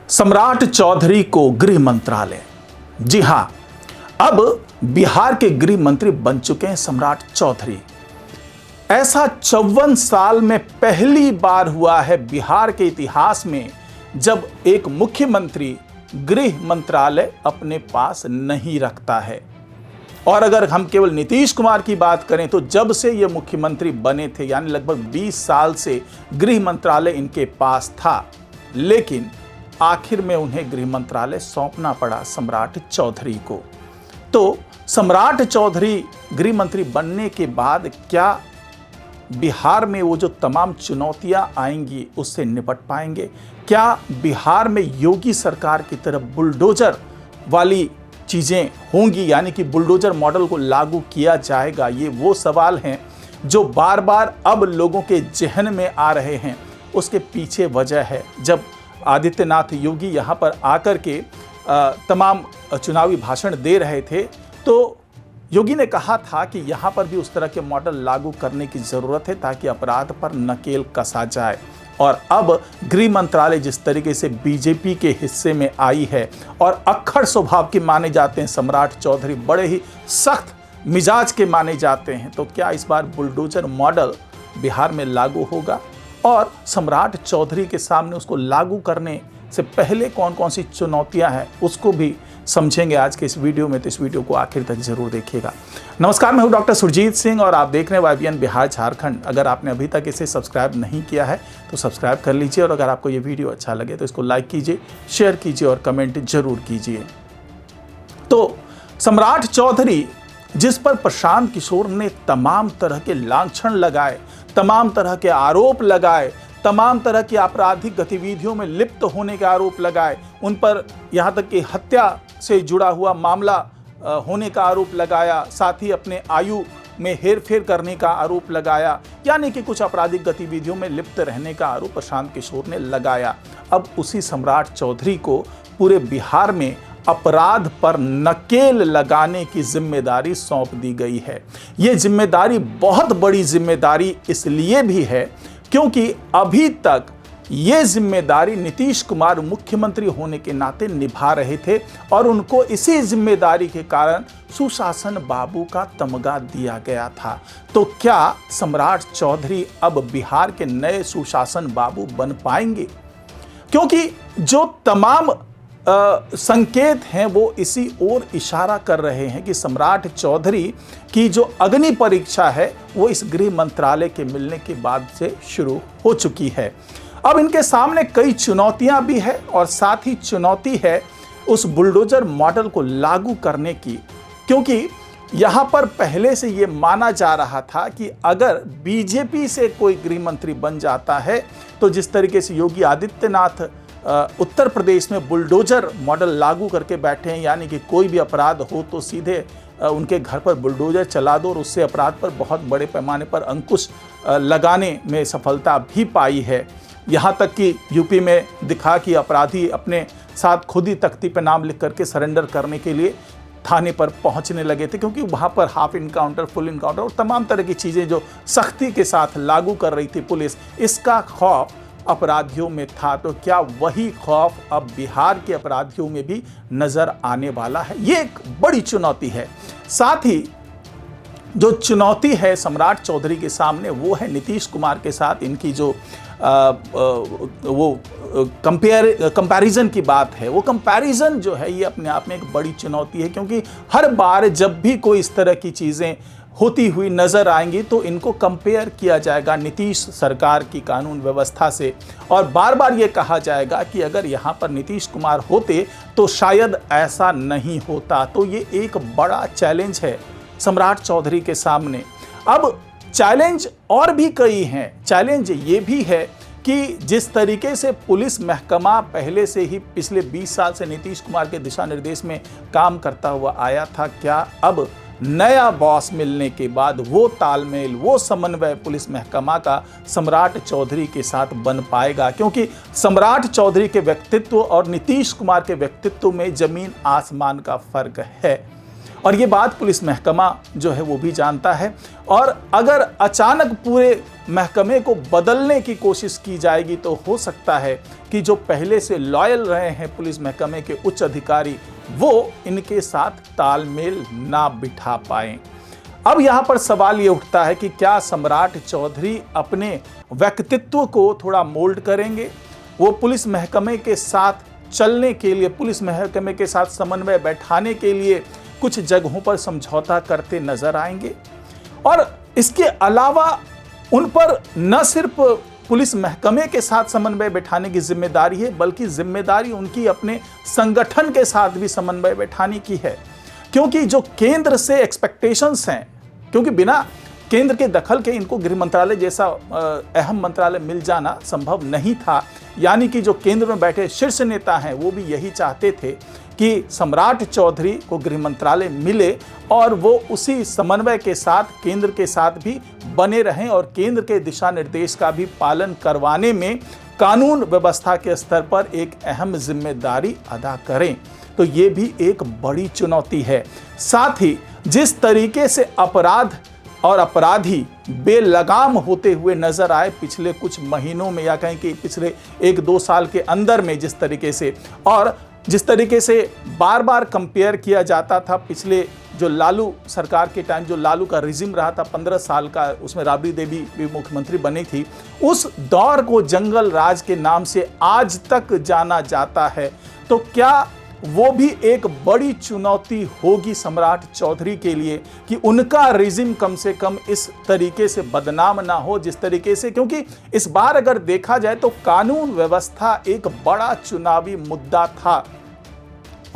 सम्राट चौधरी को गृह मंत्रालय। जी हां, अब बिहार के गृह मंत्री बन चुके हैं सम्राट चौधरी। ऐसा 54 साल में पहली बार हुआ है बिहार के इतिहास में जब एक मुख्यमंत्री गृह मंत्रालय अपने पास नहीं रखता है। और अगर हम केवल नीतीश कुमार की बात करें तो जब से ये मुख्यमंत्री बने थे यानी लगभग 20 साल से गृह मंत्रालय इनके पास था, लेकिन आखिर में उन्हें गृह मंत्रालय सौंपना पड़ा सम्राट चौधरी को। तो सम्राट चौधरी गृह मंत्री बनने के बाद क्या बिहार में वो जो तमाम चुनौतियां आएंगी उससे निपट पाएंगे? क्या बिहार में योगी सरकार की तरफ बुलडोजर वाली चीज़ें होंगी, यानी कि बुलडोजर मॉडल को लागू किया जाएगा? ये वो सवाल हैं जो बार बार अब लोगों के जहन में आ रहे हैं। उसके पीछे वजह है, जब आदित्यनाथ योगी यहाँ पर आकर के तमाम चुनावी भाषण दे रहे थे तो योगी ने कहा था कि यहाँ पर भी उस तरह के मॉडल लागू करने की ज़रूरत है ताकि अपराध पर नकेल कसा जाए। और अब गृह मंत्रालय जिस तरीके से बीजेपी के हिस्से में आई है और अक्खड़ स्वभाव के माने जाते हैं सम्राट चौधरी, बड़े ही सख्त मिजाज के माने जाते हैं, तो क्या इस बार बुलडोजर मॉडल बिहार में लागू होगा? और सम्राट चौधरी के सामने उसको लागू करने से पहले कौन कौन सी चुनौतियां हैं उसको भी समझेंगे आज के इस वीडियो में, तो इस वीडियो को आखिर तक जरूर देखिएगा। नमस्कार, मैं हूं डॉक्टर सुरजीत सिंह और आप देख रहे हैं YBN बिहार झारखंड। अगर आपने अभी तक इसे सब्सक्राइब नहीं किया है तो सब्सक्राइब कर लीजिए और अगर आपको ये वीडियो अच्छा लगे तो इसको लाइक कीजिए, शेयर कीजिए और कमेंट जरूर कीजिए। तो सम्राट चौधरी जिस पर प्रशांत किशोर ने तमाम तरह के लांछन लगाए, तमाम तरह के आरोप लगाए, तमाम तरह की आपराधिक गतिविधियों में लिप्त होने के आरोप लगाए, उन पर यहाँ तक कि हत्या से जुड़ा हुआ मामला होने का आरोप लगाया, साथ ही अपने आयु में हेरफेर करने का आरोप लगाया, यानी कि कुछ आपराधिक गतिविधियों में लिप्त रहने का आरोप प्रशांत किशोर ने लगाया। अब उसी सम्राट चौधरी को पूरे बिहार में अपराध पर नकेल लगाने की जिम्मेदारी सौंप दी गई है। ये जिम्मेदारी बहुत बड़ी जिम्मेदारी इसलिए भी है क्योंकि अभी तक ये जिम्मेदारी नीतीश कुमार मुख्यमंत्री होने के नाते निभा रहे थे और उनको इसी जिम्मेदारी के कारण सुशासन बाबू का तमगा दिया गया था। तो क्या सम्राट चौधरी अब बिहार के नए सुशासन बाबू बन पाएंगे? क्योंकि जो तमाम संकेत हैं वो इसी ओर इशारा कर रहे हैं कि सम्राट चौधरी की जो अग्नि परीक्षा है वो इस गृह मंत्रालय के मिलने के बाद से शुरू हो चुकी है। अब इनके सामने कई चुनौतियां भी है और साथ ही चुनौती है उस बुलडोजर मॉडल को लागू करने की, क्योंकि यहां पर पहले से ये माना जा रहा था कि अगर बीजेपी से कोई गृह मंत्री बन जाता है तो जिस तरीके से योगी आदित्यनाथ उत्तर प्रदेश में बुलडोजर मॉडल लागू करके बैठे हैं, यानी कि कोई भी अपराध हो तो सीधे उनके घर पर बुलडोजर चला दो और उससे अपराध पर बहुत बड़े पैमाने पर अंकुश लगाने में सफलता भी पाई है। यहाँ तक कि यूपी में दिखा कि अपराधी अपने साथ खुद ही तख्ती पर नाम लिख करके सरेंडर करने के लिए थाने पर पहुँचने लगे थे, क्योंकि वहाँ पर हाफ इनकाउंटर, फुल इनकाउंटर और तमाम तरह की चीज़ें जो सख्ती के साथ लागू कर रही थी पुलिस, इसका खौफ अपराधियों में था। तो क्या वही खौफ अब बिहार के अपराधियों में भी नजर आने वाला है? ये एक बड़ी चुनौती है। साथ ही जो चुनौती है सम्राट चौधरी के सामने वो है नीतीश कुमार के साथ इनकी जो कंपैरिजन की बात है। वो कंपैरिजन जो है ये अपने आप में एक बड़ी चुनौती है, क्योंकि हर बार जब भी कोई इस तरह की चीज़ें होती हुई नजर आएंगी तो इनको कंपेयर किया जाएगा नीतीश सरकार की कानून व्यवस्था से और बार बार ये कहा जाएगा कि अगर यहाँ पर नीतीश कुमार होते तो शायद ऐसा नहीं होता। तो ये एक बड़ा चैलेंज है सम्राट चौधरी के सामने। अब चैलेंज और भी कई हैं। चैलेंज ये भी है कि जिस तरीके से पुलिस महकमा पहले से ही पिछले 20 साल से नीतीश कुमार के दिशा निर्देश में काम करता हुआ आया था, क्या अब नया बॉस मिलने के बाद वो तालमेल, वो समन्वय पुलिस महकमा का सम्राट चौधरी के साथ बन पाएगा? क्योंकि सम्राट चौधरी के व्यक्तित्व और नीतीश कुमार के व्यक्तित्व में जमीन आसमान का फर्क है। और ये बात पुलिस महकमा जो है वो भी जानता है। और अगर अचानक पूरे महकमे को बदलने की कोशिश की जाएगी तो हो सकता है कि जो पहले से लॉयल रहे हैं पुलिस महकमे के उच्च अधिकारी वो इनके साथ तालमेल ना बिठा पाएं। अब यहाँ पर सवाल ये उठता है कि क्या सम्राट चौधरी अपने व्यक्तित्व को थोड़ा मोल्ड करेंगे, वो पुलिस महकमे के साथ चलने के लिए, पुलिस महकमे के साथ समन्वय बैठाने के लिए कुछ जगहों पर समझौता करते नजर आएंगे। और इसके अलावा उन पर न सिर्फ पुलिस महकमे के साथ समन्वय बैठाने की जिम्मेदारी है, बल्कि जिम्मेदारी उनकी अपने संगठन के साथ भी समन्वय बैठाने की है। क्योंकि जो केंद्र से एक्सपेक्टेशंस हैं, क्योंकि बिना केंद्र के दखल के इनको गृह मंत्रालय जैसा अहम मंत्रालय मिल जाना संभव नहीं था। यानी कि जो केंद्र में बैठे शीर्ष नेता हैं वो भी यही चाहते थे कि सम्राट चौधरी को गृह मंत्रालय मिले और वो उसी समन्वय के साथ केंद्र के साथ भी बने रहें और केंद्र के दिशा निर्देश का भी पालन करवाने में कानून व्यवस्था के स्तर पर एक अहम जिम्मेदारी अदा करें। तो ये भी एक बड़ी चुनौती है। साथ ही जिस तरीके से अपराध और अपराधी बेलगाम होते हुए नजर आए पिछले कुछ महीनों में, या कहें कि पिछले 1-2 साल के अंदर में, जिस तरीके से और जिस तरीके से बार बार कंपेयर किया जाता था पिछले जो लालू सरकार के टाइम, जो लालू का रिजिम रहा था 15 साल का, उसमें राबड़ी देवी भी मुख्यमंत्री बनी थी, उस दौर को जंगल राज के नाम से आज तक जाना जाता है। तो क्या वो भी एक बड़ी चुनौती होगी सम्राट चौधरी के लिए कि उनका रिजिम कम से कम इस तरीके से बदनाम ना हो जिस तरीके से, क्योंकि इस बार अगर देखा जाए तो कानून व्यवस्था एक बड़ा चुनावी मुद्दा था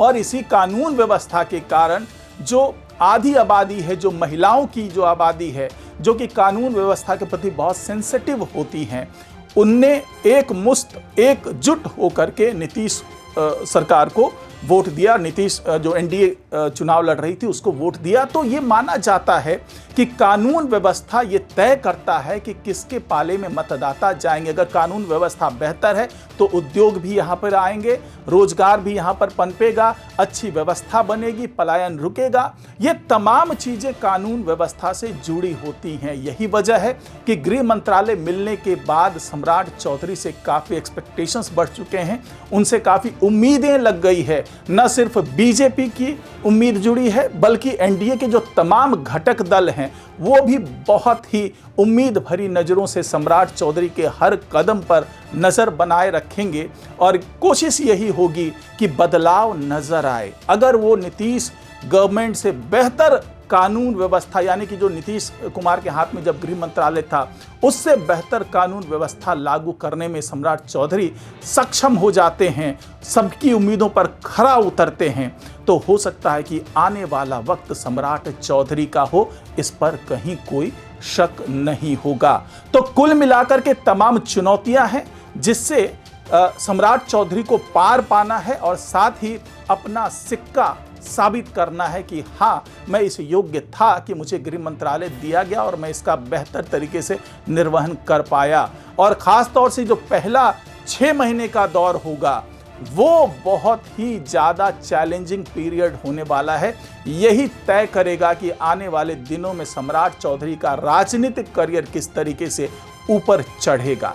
और इसी कानून व्यवस्था के कारण जो आधी आबादी है, जो महिलाओं की जो आबादी है, जो कि कानून व्यवस्था के प्रति बहुत सेंसिटिव होती हैं, उनने एकजुट होकर के नीतीश सरकार को वोट दिया, नीतीश जो एनडीए चुनाव लड़ रही थी उसको वोट दिया। तो ये माना जाता है कि कानून व्यवस्था ये तय करता है कि किसके पाले में मतदाता जाएंगे। अगर कानून व्यवस्था बेहतर है तो उद्योग भी यहाँ पर आएंगे, रोजगार भी यहाँ पर पनपेगा, अच्छी व्यवस्था बनेगी, पलायन रुकेगा। ये तमाम चीज़ें कानून व्यवस्था से जुड़ी होती हैं। यही वजह है कि गृह मंत्रालय मिलने के बाद सम्राट चौधरी से काफ़ी एक्सपेक्टेशंस बढ़ चुके हैं, उनसे काफ़ी उम्मीदें लग गई है। न सिर्फ बीजेपी की उम्मीद जुड़ी है बल्कि एनडीए के जो तमाम घटक दल हैं वो भी बहुत ही उम्मीद भरी नज़रों से सम्राट चौधरी के हर कदम पर नज़र बनाए रखेंगे और कोशिश यही होगी कि बदलाव नज़र आए। अगर वो नीतीश गवर्नमेंट से बेहतर कानून व्यवस्था, यानी कि जो नीतीश कुमार के हाथ में जब गृह मंत्रालय था उससे बेहतर कानून व्यवस्था लागू करने में सम्राट चौधरी सक्षम हो जाते हैं, सबकी उम्मीदों पर खरा उतरते हैं, तो हो सकता है कि आने वाला वक्त सम्राट चौधरी का हो, इस पर कहीं कोई शक नहीं होगा। तो कुल मिलाकर के तमाम चुनौतियां हैं जिससे सम्राट चौधरी को पार पाना है और साथ ही अपना सिक्का साबित करना है कि हाँ, मैं इस योग्य था कि मुझे गृह मंत्रालय दिया गया और मैं इसका बेहतर तरीके से निर्वहन कर पाया। और ख़ास तौर से जो पहला 6 महीने का दौर होगा वो बहुत ही ज़्यादा चैलेंजिंग पीरियड होने वाला है। यही तय करेगा कि आने वाले दिनों में सम्राट चौधरी का राजनीतिक करियर किस तरीके से ऊपर चढ़ेगा।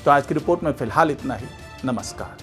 तो आज की रिपोर्ट में फिलहाल इतना ही। नमस्कार।